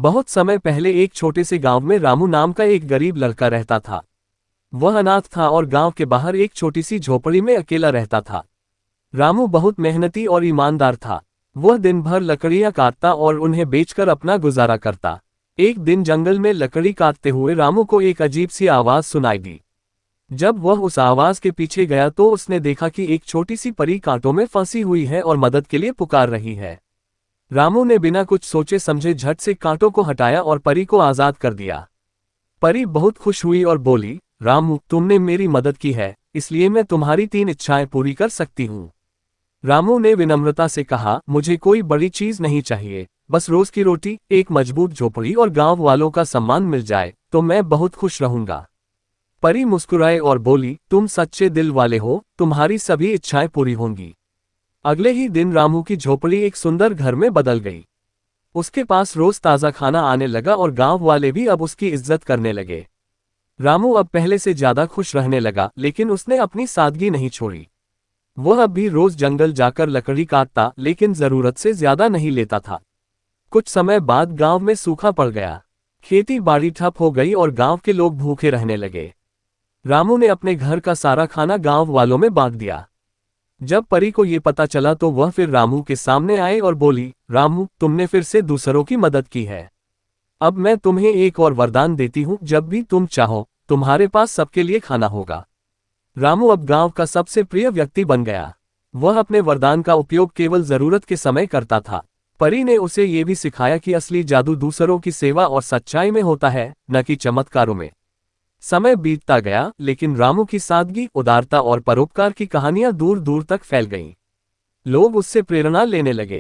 बहुत समय पहले एक छोटे से गांव में रामू नाम का एक गरीब लड़का रहता था। वह अनाथ था और गांव के बाहर एक छोटी सी झोपड़ी में अकेला रहता था। रामू बहुत मेहनती और ईमानदार था। वह दिन भर लकड़ियां काटता और उन्हें बेचकर अपना गुजारा करता। एक दिन जंगल में लकड़ी काटते हुए रामू को एक अजीब सी आवाज सुनाई दी। जब वह उस आवाज के पीछे गया तो उसने देखा कि एक छोटी सी परी कांटों में फंसी हुई है और मदद के लिए पुकार रही है। रामू ने बिना कुछ सोचे समझे झट से कांटों को हटाया और परी को आजाद कर दिया। परी बहुत खुश हुई और बोली, रामू, तुमने मेरी मदद की है, इसलिए मैं तुम्हारी 3 इच्छाएं पूरी कर सकती हूँ। रामू ने विनम्रता से कहा, मुझे कोई बड़ी चीज नहीं चाहिए, बस रोज की रोटी, एक मजबूत झोपड़ी और गांव वालों का सम्मान मिल जाए तो मैं बहुत खुश रहूंगा। परी मुस्कुराए और बोली, तुम सच्चे दिल वाले हो, तुम्हारी सभी इच्छाएं पूरी होंगी। अगले ही दिन रामू की झोपड़ी एक सुंदर घर में बदल गई। उसके पास रोज ताज़ा खाना आने लगा और गांव वाले भी अब उसकी इज्जत करने लगे। रामू अब पहले से ज्यादा खुश रहने लगा, लेकिन उसने अपनी सादगी नहीं छोड़ी। वह अब भी रोज जंगल जाकर लकड़ी काटता, लेकिन जरूरत से ज्यादा नहीं लेता था। कुछ समय बाद गांव में सूखा पड़ गया। खेती बाड़ी ठप हो गई और गांव के लोग भूखे रहने लगे। रामू ने अपने घर का सारा खाना गांव वालों में बांट दिया। जब परी को ये पता चला तो वह फिर रामू के सामने आए और बोली, रामू, तुमने फिर से दूसरों की मदद की है। अब मैं तुम्हें एक और वरदान देती हूँ, जब भी तुम चाहो तुम्हारे पास सबके लिए खाना होगा। रामू अब गांव का सबसे प्रिय व्यक्ति बन गया। वह अपने वरदान का उपयोग केवल जरूरत के समय करता था। परी ने उसे ये भी सिखाया कि असली जादू दूसरों की सेवा और सच्चाई में होता है, न कि चमत्कारों में। समय बीतता गया, लेकिन रामू की सादगी, उदारता और परोपकार की कहानियां दूर दूर तक फैल गईं। लोग उससे प्रेरणा लेने लगे।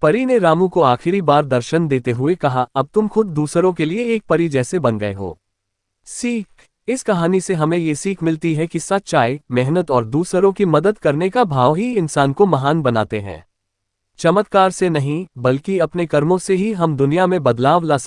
परी ने रामू को आखिरी बार दर्शन देते हुए कहा, अब तुम खुद दूसरों के लिए एक परी जैसे बन गए हो। सीख: इस कहानी से हमें ये सीख मिलती है कि सच्चाई, मेहनत और दूसरों की मदद करने का भाव ही इंसान को महान बनाते हैं। चमत्कार से नहीं, बल्कि अपने कर्मों से ही हम दुनिया में बदलाव ला